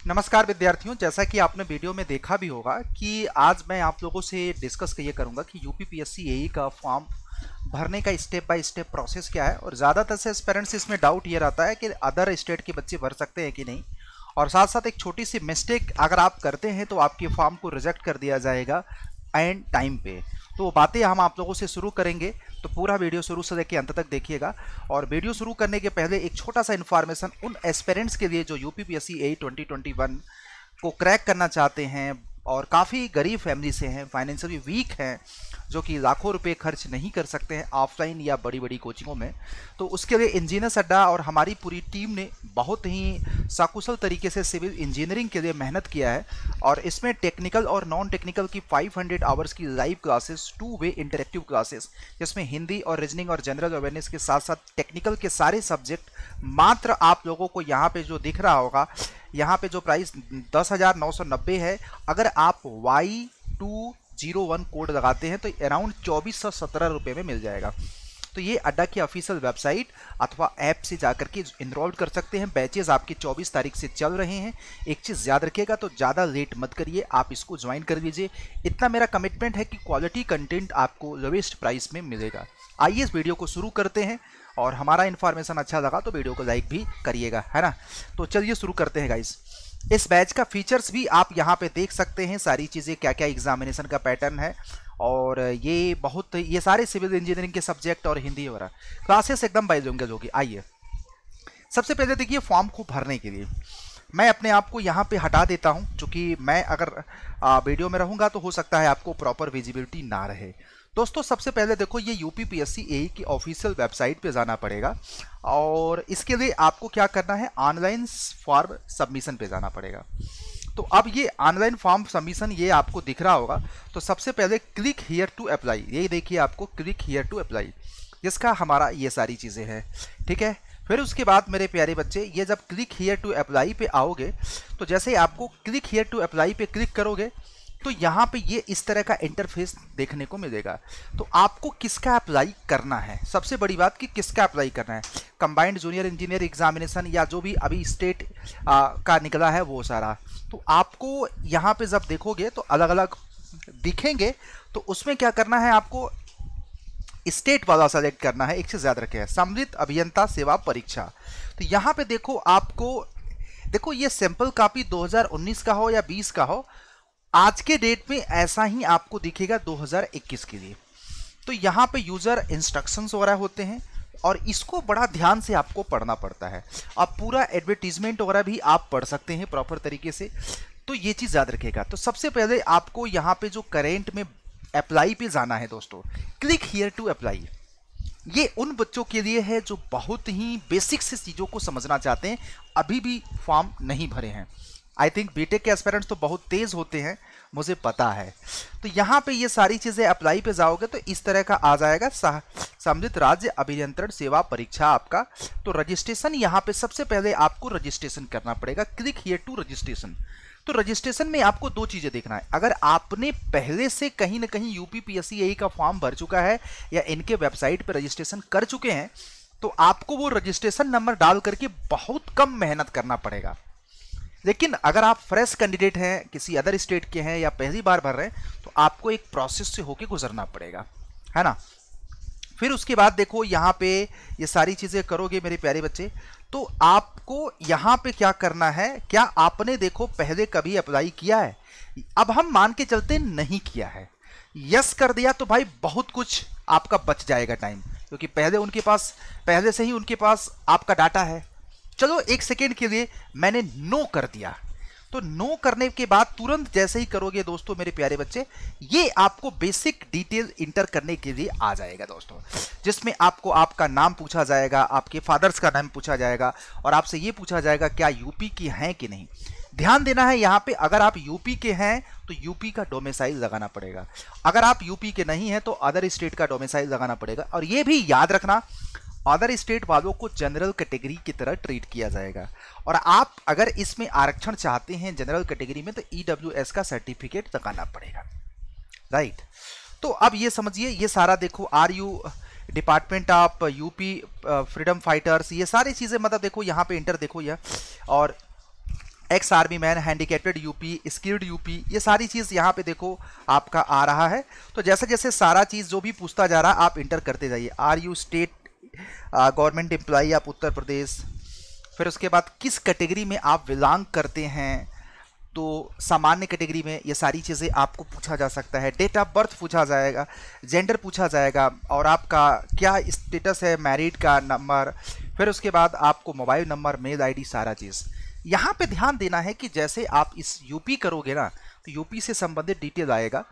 नमस्कार विद्यार्थियों, जैसा कि आपने वीडियो में देखा भी होगा कि आज मैं आप लोगों से डिस्कस ये करूंगा कि यूपीपीएससी एई का फॉर्म भरने का स्टेप बाय स्टेप प्रोसेस क्या है। और ज़्यादातर से पेरेंट्स इसमें डाउट ये रहता है कि अदर स्टेट के बच्चे भर सकते हैं कि नहीं, और साथ साथ एक छोटी सी मिस्टेक अगर आप करते हैं तो आपके फॉर्म को रिजेक्ट कर दिया जाएगा एंड टाइम पे। तो वो बातें हम आप लोगों से शुरू करेंगे, तो पूरा वीडियो शुरू से लेकर अंत तक देखिएगा। और वीडियो शुरू करने के पहले एक छोटा सा इन्फॉर्मेशन उन एस्पिरेंट्स के लिए जो यूपीपीएससी एई 2021 को क्रैक करना चाहते हैं और काफ़ी गरीब फैमिली से हैं, फाइनेंशियली वीक हैं, जो कि लाखों रुपए खर्च नहीं कर सकते हैं ऑफलाइन या बड़ी बड़ी कोचिंगों में। तो उसके लिए इंजीनियर्स अड्डा और हमारी पूरी टीम ने बहुत ही सकुशल तरीके से सिविल इंजीनियरिंग के लिए मेहनत किया है। और इसमें टेक्निकल और नॉन टेक्निकल की 500 आवर्स की लाइव क्लासेस, 2 वे इंटरेक्टिव क्लासेस, जिसमें हिंदी और रीजनिंग और जनरल अवेयरनेस के साथ साथ टेक्निकल के सारे सब्जेक्ट मात्र आप लोगों को यहाँ पे जो दिख रहा होगा, यहाँ पे जो प्राइस 10,990 है, अगर आप Y201 कोड लगाते हैं तो अराउंड 2417 रुपये में मिल जाएगा। तो ये अड्डा की ऑफिशियल वेबसाइट अथवा ऐप से जाकर के इनरोल कर सकते हैं। बैचेस आपके 24 तारीख से चल रहे हैं। एक चीज़ याद रखिएगा, तो ज़्यादा लेट मत करिए, आप इसको ज्वाइन कर लीजिए। इतना मेरा कमिटमेंट है कि क्वालिटी कंटेंट आपको लोवेस्ट प्राइस में मिलेगा। आइए इस वीडियो को शुरू करते हैं, और हमारा इन्फॉर्मेशन अच्छा लगा तो वीडियो को लाइक भी करिएगा, है ना। तो चलिए शुरू करते हैं गाइस। इस बैच का फीचर्स भी आप यहाँ पे देख सकते हैं, सारी चीज़ें क्या क्या एग्जामिनेशन का पैटर्न है, और ये सारे सिविल इंजीनियरिंग के सब्जेक्ट और हिंदी वगैरह क्लासेस एकदम बाइलिंगुअल होगी। आइए सबसे पहले देखिए, फॉर्म को भरने के लिए मैं अपने आप को यहाँ पे हटा देता हूँ, क्योंकि मैं अगर वीडियो में रहूँगा तो हो सकता है आपको प्रॉपर विजिबिलिटी ना रहे। दोस्तों सबसे पहले देखो, ये यूपीपीएससी एई की ऑफिशियल वेबसाइट पे जाना पड़ेगा, और इसके लिए आपको क्या करना है, ऑनलाइन फॉर्म सबमिशन पे जाना पड़ेगा। तो अब ये ऑनलाइन फॉर्म सबमिशन ये आपको दिख रहा होगा। तो सबसे पहले क्लिक हियर टू अप्लाई, ये देखिए आपको क्लिक हियर टू अप्लाई, जिसका हमारा ये सारी चीज़ें हैं, ठीक है। फिर उसके बाद मेरे प्यारे बच्चे, ये जब क्लिक हियर टू अप्लाई पे आओगे, तो जैसे ही आपको क्लिक हियर टू अप्लाई पे क्लिक करोगे तो यहाँ पे ये इस तरह का इंटरफेस देखने को मिलेगा। तो आपको किसका अप्लाई करना है, सबसे बड़ी बात कि किसका अप्लाई करना है, कंबाइंड जूनियर इंजीनियर एग्जामिनेशन या जो भी अभी स्टेट का निकला है वो सारा। तो आपको यहाँ पे जब देखोगे तो अलग अलग दिखेंगे, तो उसमें क्या करना है, आपको स्टेट वाला सेलेक्ट करना है। एक चीज़ याद रखें, सम्मिलित अभियंता सेवा परीक्षा। तो यहाँ पे देखो, आपको देखो ये सैंपल कॉपी 2019 का हो या 20 का हो, आज के डेट में ऐसा ही आपको दिखेगा 2021 के लिए। तो यहाँ पे यूजर इंस्ट्रक्शंस वगैरह होते हैं, और इसको बड़ा ध्यान से आपको पढ़ना पड़ता है। अब पूरा एडवर्टीजमेंट वगैरह भी आप पढ़ सकते हैं प्रॉपर तरीके से, तो ये चीज़ याद रखेगा। तो सबसे पहले आपको यहाँ पे जो करेंट में अप्लाई पे जाना है दोस्तों, क्लिक हियर टू अप्लाई। ये उन बच्चों के लिए है जो बहुत ही बेसिक से चीज़ों को समझना चाहते हैं, अभी भी फॉर्म नहीं भरे हैं। आई थिंक बीटेक के एस्पिरेंट्स तो बहुत तेज होते हैं, मुझे पता है। तो यहाँ पे ये सारी चीज़ें अप्लाई पे जाओगे तो इस तरह का आ जाएगा, सम्मिलित राज्य अभियंत्रण सेवा परीक्षा आपका। तो रजिस्ट्रेशन, यहाँ पे सबसे पहले आपको रजिस्ट्रेशन करना पड़ेगा, क्लिक हियर टू रजिस्ट्रेशन। तो रजिस्ट्रेशन में आपको दो चीज़ें देखना है। अगर आपने पहले से कहीं ना कहीं यूपीपीएससी एई का फॉर्म भर चुका है या इनके वेबसाइट पर रजिस्ट्रेशन कर चुके हैं, तो आपको वो रजिस्ट्रेशन नंबर डाल करके बहुत कम मेहनत करना पड़ेगा। लेकिन अगर आप फ्रेश कैंडिडेट हैं, किसी अदर स्टेट के हैं या पहली बार भर रहे हैं, तो आपको एक प्रोसेस से होके गुजरना पड़ेगा, है ना। फिर उसके बाद देखो, यहाँ पे ये सारी चीज़ें करोगे मेरे प्यारे बच्चे, तो आपको यहाँ पे क्या करना है, क्या आपने देखो पहले कभी अप्लाई किया है। अब हम मान के चलते नहीं किया है, यस कर दिया तो भाई बहुत कुछ आपका बच जाएगा टाइम, क्योंकि पहले से ही उनके पास आपका डाटा है। चलो एक सेकेंड के लिए मैंने नो कर दिया, तो नो करने के बाद तुरंत जैसे ही करोगे दोस्तों मेरे प्यारे बच्चे, ये आपको बेसिक डिटेल इंटर करने के लिए आ जाएगा दोस्तों, जिसमें आपको आपका नाम पूछा जाएगा, आपके फादर्स का नाम पूछा जाएगा, और आपसे ये पूछा जाएगा क्या यूपी की हैं कि नहीं। ध्यान देना है यहाँ पे, अगर आप यूपी के हैं तो यूपी का डोमिसाइल लगाना पड़ेगा, अगर आप यूपी के नहीं हैं तो अदर स्टेट का डोमिसाइल लगाना पड़ेगा। और ये भी याद रखना, अदर स्टेट वालों को जनरल कैटेगरी की तरह ट्रीट किया जाएगा, और आप अगर इसमें आरक्षण चाहते हैं जनरल कैटेगरी में तो ईडब्ल्यूएस का सर्टिफिकेट लगाना पड़ेगा, राइट। तो अब ये समझिए, ये सारा देखो, are you department of UP freedom fighters, ये सारी चीज़ें मतलब देखो यहाँ पे इंटर देखो यह, और ex army man, handicapped UP, skilled UP, ये सारी चीज़ यहाँ पे देखो आपका आ रहा है। तो जैसे जैसे सारा चीज़ जो भी पूछता जा रहा है आप इंटर करते जाइए। Are you state government employee, आप उत्तर प्रदेश। फिर उसके बाद किस कैटेगरी में आप बिलोंग करते हैं, तो सामान्य कैटेगरी में, ये सारी चीज़ें आपको पूछा जा सकता है। डेट ऑफ बर्थ पूछा जाएगा, जेंडर पूछा जाएगा, और आपका क्या स्टेटस है, मैरिड का नंबर। फिर उसके बाद आपको मोबाइल नंबर, मेल आईडी, सारा चीज़। यहाँ पे ध्यान देना है कि जैसे आप इस यूपी करोगे ना तो यूपी से संबंधित डिटेल आएगा,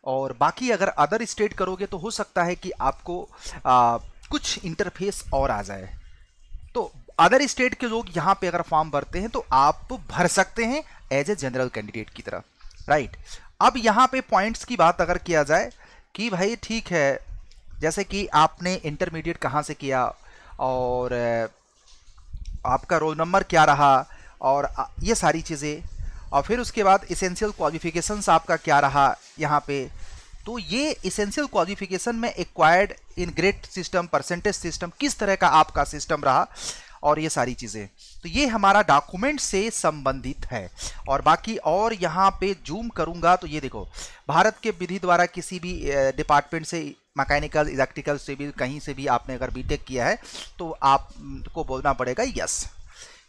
और बाकी अगर अदर स्टेट करोगे तो हो सकता है कि आपको कुछ इंटरफेस और आ जाए। तो अदर स्टेट के लोग यहाँ पे अगर फॉर्म भरते हैं तो आप भर सकते हैं एज ए जनरल कैंडिडेट की तरह, राइट। अब यहाँ पे पॉइंट्स की बात अगर किया जाए कि भाई ठीक है, जैसे कि आपने इंटरमीडिएट कहाँ से किया, और आपका रोल नंबर क्या रहा, और ये सारी चीज़ें, और फिर उसके बाद इसेंशियल क्वालिफिकेशंस आपका क्या रहा यहाँ पे। तो ये इसेंशियल क्वालिफिकेशन में acquired in grade system, percentage system, किस तरह का आपका सिस्टम रहा, और ये सारी चीज़ें। तो ये हमारा डॉक्यूमेंट से संबंधित है। और बाकी और यहाँ पे जूम करूँगा तो ये देखो, भारत के विधि द्वारा किसी भी डिपार्टमेंट से, मैकेनिकल, इलेक्ट्रिकल, सिविल, कहीं से भी आपने अगर बीटेक किया है तो आपको बोलना पड़ेगा यस।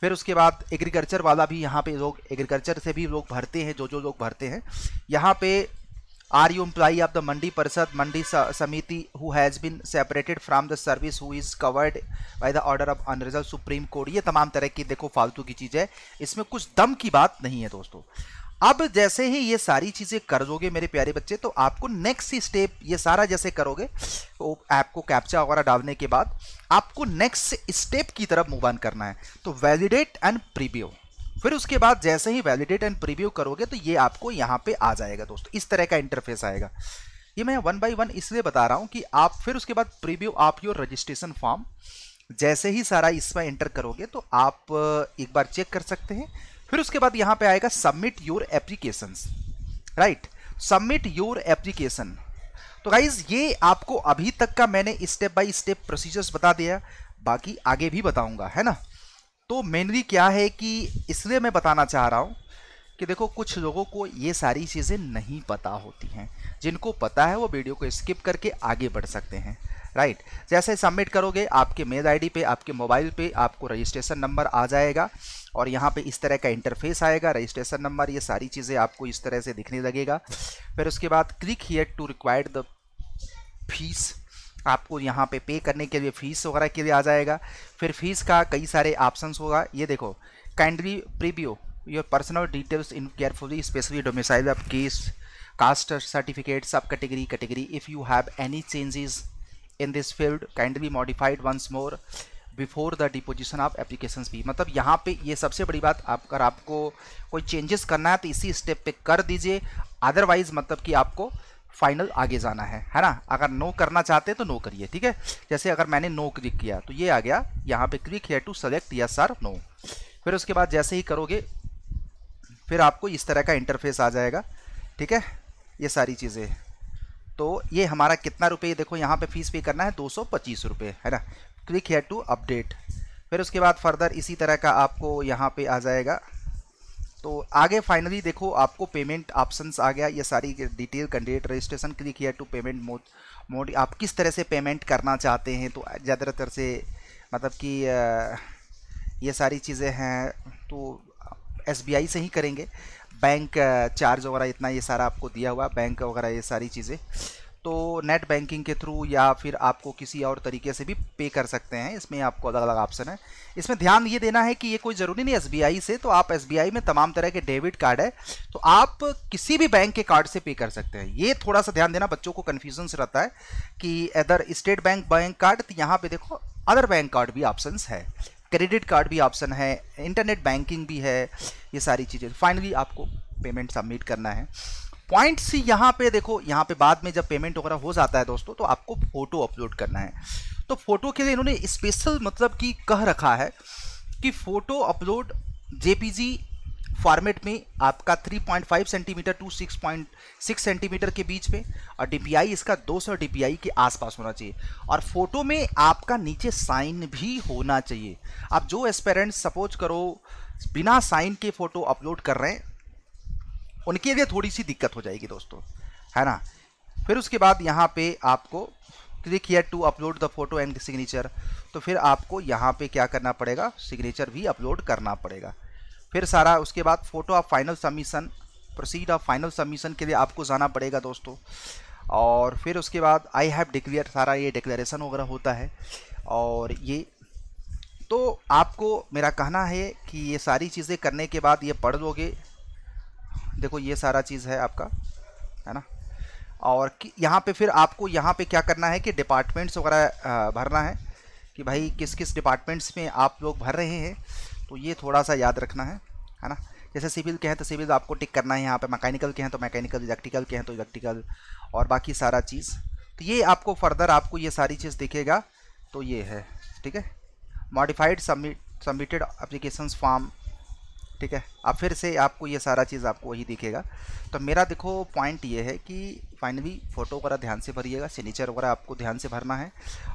फिर उसके बाद एग्रीकल्चर वाला भी, यहाँ पे लोग एग्रीकल्चर से भी लोग भरते हैं, जो लोग भरते हैं यहाँ पे। Are you employee of the Mandi Parishad, Mandi Samiti, who has been separated from the service, who is covered by the order of honourable Supreme Court. ये तमाम तरह की देखो फालतू की चीज़ है, इसमें कुछ दम की बात नहीं है दोस्तों। अब जैसे ही ये सारी चीज़ें कर दोगे मेरे प्यारे बच्चे, तो आपको नेक्स्ट स्टेप, ये सारा जैसे करोगे तो आपको कैप्चा वगैरह डालने के बाद आपको नेक्स्ट स्टेप की तरफ मूव ऑन करना है। तो वैलिडेट एंड प्रीव्यू। फिर उसके बाद जैसे ही वैलिडेट एंड प्रीव्यू करोगे तो ये आपको यहाँ पे आ जाएगा दोस्तों, इस तरह का इंटरफेस आएगा। ये मैं 1 by 1 इसलिए बता रहा हूँ कि आप फिर उसके बाद प्रीव्यू आप योर रजिस्ट्रेशन फॉर्म जैसे ही सारा इसमें एंटर करोगे तो आप एक बार चेक कर सकते हैं। फिर उसके बाद यहाँ पे आएगा submit your applications, right, submit your application. तो गाइज ये आपको अभी तक का मैंने स्टेप बाय स्टेप प्रोसीजर्स बता दिया, बाकी आगे भी बताऊंगा, है ना। तो मेनली क्या है कि इसलिए मैं बताना चाह रहा हूँ कि देखो कुछ लोगों को ये सारी चीज़ें नहीं पता होती हैं, जिनको पता है वो वीडियो को स्किप करके आगे बढ़ सकते हैं, राइट। जैसे सबमिट करोगे आपके मेल आईडी पे, आपके मोबाइल पे आपको रजिस्ट्रेशन नंबर आ जाएगा, और यहाँ पे इस तरह का इंटरफेस आएगा, रजिस्ट्रेशन नंबर, ये सारी चीज़ें आपको इस तरह से दिखने लगेगा। फिर उसके बाद click here to required the fees, आपको यहाँ पे पे करने के लिए फीस वगैरह के लिए आ जाएगा। फिर फीस का कई सारे ऑप्शंस होगा, ये देखो, kindly preview your personal details in carefully, specially domicile of case, caste certificate, sub category, if you have any changes in this field kindly modified once more before the deposition of applications fee. मतलब यहाँ पे ये सबसे बड़ी बात, अगर आपको कोई चेंजेस करना है तो इसी स्टेप पे कर दीजिए, अदरवाइज मतलब कि आपको फाइनल आगे जाना है ना। अगर नो करना चाहते हैं तो नो करिए, ठीक है। जैसे अगर मैंने नो क्लिक किया तो ये आ गया यहाँ पे click here to select yes और नो। फिर उसके बाद जैसे ही करोगे फिर आपको इस तरह का इंटरफेस आ जाएगा, ठीक है, ये सारी चीज़ें। तो ये हमारा कितना रुपये, देखो यहाँ पे फीस पे करना है 225 रुपये, है ना। Click here to update. फिर उसके बाद फर्दर इसी तरह का आपको यहाँ पे आ जाएगा। तो आगे फाइनली देखो आपको पेमेंट ऑप्शंस आ गया, ये सारी detail, candidate registration, click here to payment mode, आप किस तरह से पेमेंट करना चाहते हैं। तो ज़्यादातर से मतलब कि ये सारी चीज़ें हैं तो SBI से ही करेंगे, बैंक चार्ज वगैरह इतना ये सारा आपको दिया हुआ, बैंक वगैरह ये सारी चीज़ें। तो नेट बैंकिंग के थ्रू या फिर आपको किसी और तरीके से भी पे कर सकते हैं, इसमें आपको अलग अलग ऑप्शन है। इसमें ध्यान ये देना है कि ये कोई ज़रूरी नहीं SBI से, तो आप SBI में तमाम तरह के डेबिट कार्ड है, तो आप किसी भी बैंक के कार्ड से पे कर सकते हैं। ये थोड़ा सा ध्यान देना, बच्चों को कन्फ्यूजन रहता है कि अदर स्टेट बैंक कार्ड, तो यहाँ पे देखो अदर बैंक कार्ड भी ऑप्शन है, क्रेडिट कार्ड भी ऑप्शन है, इंटरनेट बैंकिंग भी है, ये सारी चीज़ें। फाइनली आपको पेमेंट सबमिट करना है। पॉइंट सी यहाँ पे देखो, यहाँ पे बाद में जब पेमेंट वगैरह हो जाता है दोस्तों तो आपको फोटो अपलोड करना है। तो फोटो के लिए इन्होंने स्पेशल मतलब कि कह रखा है कि फोटो अपलोड JPG फॉर्मेट में आपका 3.5 सेंटीमीटर टू 6.6 सेंटीमीटर के बीच में, और DPI इसका 200 DPI के आसपास होना चाहिए, और फोटो में आपका नीचे साइन भी होना चाहिए। अब जो एस्पेरेंट्स सपोज करो बिना साइन के फ़ोटो अपलोड कर रहे हैं, उनके लिए थोड़ी सी दिक्कत हो जाएगी दोस्तों, है ना। फिर उसके बाद यहाँ पे आपको click here to upload the photo and signature, तो फिर आपको यहाँ पे क्या करना पड़ेगा, सिग्नेचर भी अपलोड करना पड़ेगा। फिर सारा उसके बाद photo of final submission, proceed of final submission के लिए आपको जाना पड़ेगा दोस्तों। और फिर उसके बाद आई हैव डिक्लेयर, सारा ये डिक्लेरेशन वगैरह होता है। और ये तो आपको मेरा कहना है कि ये सारी चीज़ें करने के बाद ये पढ़ लोगे, देखो ये सारा चीज़ है आपका, है ना। और यहाँ पे फिर आपको यहाँ पे क्या करना है कि डिपार्टमेंट्स वगैरह भरना है कि भाई किस किस डिपार्टमेंट्स में आप लोग भर रहे हैं, तो ये थोड़ा सा याद रखना है ना। जैसे सिविल के हैं तो सिविल आपको टिक करना है, यहाँ पे मैकेनिकल के हैं तो मैकेनिकल, इलेक्ट्रिकल के हैं तो इलेक्ट्रिकल, और बाकी सारा चीज़ तो ये आपको फर्दर आपको ये सारी चीज़ दिखेगा। तो ये है, ठीक है, मॉडिफाइड सबमिटेड एप्लीकेशंस फॉर्म, ठीक है। अब फिर से आपको ये सारा चीज़ आपको वही दिखेगा। तो मेरा देखो पॉइंट ये है कि फाइनली फ़ोटो वगैरह ध्यान से भरिएगा, सिग्नेचर वगैरह आपको ध्यान से भरना है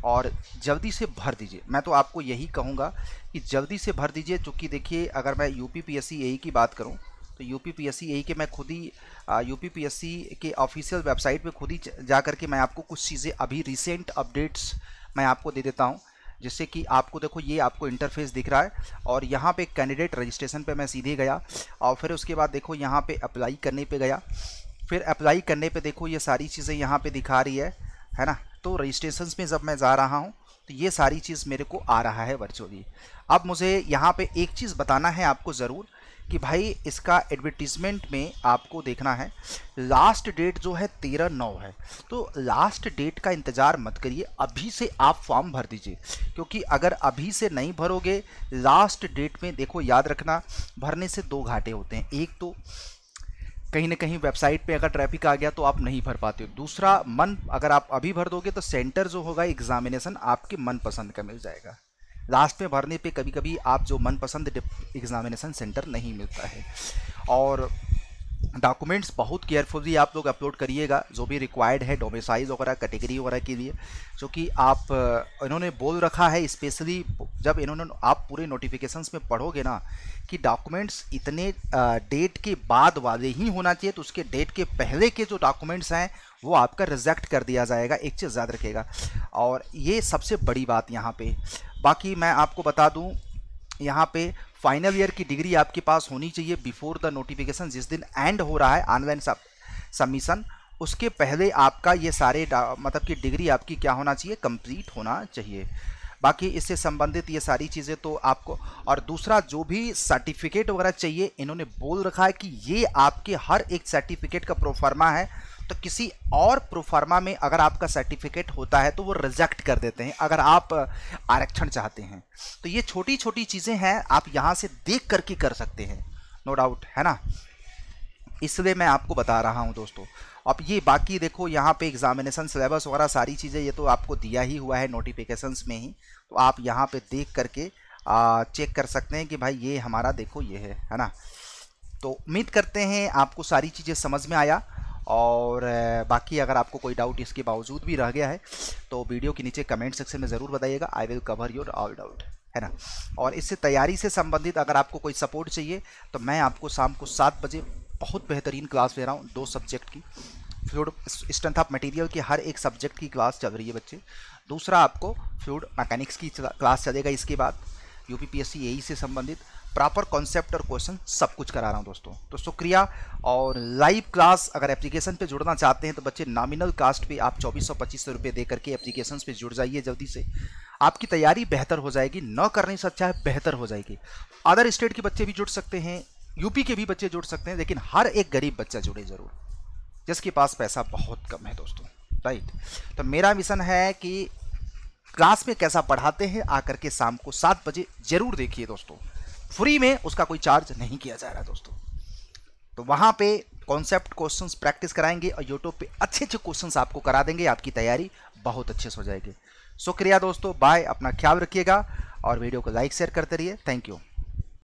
और जल्दी से भर दीजिए। मैं तो आपको यही कहूँगा कि जल्दी से भर दीजिए, क्योंकि देखिए अगर मैं यूपीपीएससी एई की बात करूँ तो यूपीपीएससी एई के मैं खुद ही यूपीपीएससी के ऑफिशियल वेबसाइट पे खुद ही जा करके मैं आपको कुछ चीज़ें अभी रिसेंट अपडेट्स मैं आपको दे देता हूँ, जिससे कि आपको देखो ये आपको इंटरफेस दिख रहा है और यहाँ पे कैंडिडेट रजिस्ट्रेशन पे मैं सीधे गया और फिर उसके बाद देखो यहाँ पे अप्लाई करने पे गया। फिर अप्लाई करने पे देखो ये सारी चीज़ें यहाँ पे दिखा रही है ना। तो रजिस्ट्रेशन में जब मैं जा रहा हूँ तो ये सारी चीज़ मेरे को आ रहा है वर्चुअली। अब मुझे यहाँ पे एक चीज़ बताना है आपको ज़रूर कि भाई इसका एडवर्टीज़मेंट में आपको देखना है लास्ट डेट जो है 13/9 है। तो लास्ट डेट का इंतज़ार मत करिए, अभी से आप फॉर्म भर दीजिए, क्योंकि अगर अभी से नहीं भरोगे लास्ट डेट में, देखो याद रखना भरने से दो घाटे होते हैं। एक तो कहीं ना कहीं वेबसाइट पे अगर ट्रैफिक आ गया तो आप नहीं भर पाते हो, दूसरा अगर आप अभी भर दोगे तो सेंटर जो होगा एग्जामिनेशन आपके मनपसंद का मिल जाएगा। लास्ट में भरने पे कभी कभी आप जो मनपसंद एग्जामिनेशन सेंटर नहीं मिलता है। और डॉक्यूमेंट्स बहुत केयरफुली आप लोग अपलोड करिएगा, जो भी रिक्वायर्ड है डोमिसाइल वगैरह कैटेगरी वगैरह के लिए, जो कि आप इन्होंने बोल रखा है स्पेशली जब इन्होंने आप पूरे नोटिफिकेशंस में पढ़ोगे ना कि डॉक्यूमेंट्स इतने डेट के बाद वाले ही होना चाहिए, तो उसके डेट के पहले के जो डॉक्यूमेंट्स हैं वो आपका रिजेक्ट कर दिया जाएगा। एक चीज़ याद रखिएगा, और ये सबसे बड़ी बात यहाँ पे। बाकी मैं आपको बता दूँ यहाँ पे फाइनल ईयर की डिग्री आपके पास होनी चाहिए बिफोर द नोटिफिकेशन, जिस दिन एंड हो रहा है ऑनलाइन सबमिशन उसके पहले आपका ये सारे मतलब कि डिग्री आपकी क्या होना चाहिए, कंप्लीट होना चाहिए। बाकी इससे संबंधित ये सारी चीज़ें तो आपको, और दूसरा जो भी सर्टिफिकेट वगैरह चाहिए इन्होंने बोल रखा है कि ये आपके हर एक सर्टिफिकेट का प्रोफार्मा है, तो किसी और प्रोफार्मा में अगर आपका सर्टिफिकेट होता है तो वो रिजेक्ट कर देते हैं अगर आप आरक्षण चाहते हैं। तो ये छोटी छोटी चीज़ें हैं, आप यहाँ से देख करके कर सकते हैं, नो डाउट, है ना। इसलिए मैं आपको बता रहा हूँ दोस्तों। अब ये बाकी देखो यहाँ पे एग्जामिनेशन सिलेबस वगैरह सारी चीज़ें ये तो आपको दिया ही हुआ है नोटिफिकेशंस में ही, तो आप यहाँ पे देख करके चेक कर सकते हैं कि भाई ये हमारा देखो ये है ना। तो उम्मीद करते हैं आपको सारी चीज़ें समझ में आया, और बाकी अगर आपको कोई डाउट इसके बावजूद भी रह गया है तो वीडियो के नीचे कमेंट सेक्शन में ज़रूर बताइएगा, I will cover your all doubt, है ना। और इससे तैयारी से संबंधित अगर आपको कोई सपोर्ट चाहिए तो मैं आपको शाम को 7 बजे बहुत बेहतरीन क्लास ले रहा हूँ, 2 सब्जेक्ट की, फ्लूइड स्ट्रेंथ ऑफ मटेरियल की हर एक सब्जेक्ट की क्लास चल रही है बच्चे। दूसरा आपको फ्लूइड मैकेनिक्स की क्लास चलेगा, इसके बाद यूपीपीएससी एई से संबंधित प्रॉपर कॉन्सेप्ट और क्वेश्चन सब कुछ करा रहा हूँ दोस्तों। तो शुक्रिया। और लाइव क्लास अगर एप्लीकेशन पे जुड़ना चाहते हैं तो बच्चे नॉमिनल कास्ट पे आप 2425 रुपये दे करके एप्लीकेशन पे जुड़ जाइए जल्दी से, आपकी तैयारी बेहतर हो जाएगी, न करने से अच्छा है बेहतर हो जाएगी। अदर स्टेट के बच्चे भी जुड़ सकते हैं, यूपी के भी बच्चे जुड़ सकते हैं, लेकिन हर एक गरीब बच्चा जुड़े ज़रूर, जिसके पास पैसा बहुत कम है दोस्तों, राइट। तो मेरा मिशन है कि क्लास में कैसा पढ़ाते हैं आकर के शाम को 7 बजे जरूर देखिए दोस्तों, फ्री में, उसका कोई चार्ज नहीं किया जा रहा दोस्तों। तो वहाँ पे कॉन्सेप्ट क्वेश्चंस प्रैक्टिस कराएंगे और यूट्यूब पे अच्छे अच्छे क्वेश्चंस आपको करा देंगे, आपकी तैयारी बहुत अच्छे से हो जाएगी। शुक्रिया दोस्तों, बाय, अपना ख्याल रखिएगा और वीडियो को लाइक शेयर करते रहिए। Thank you.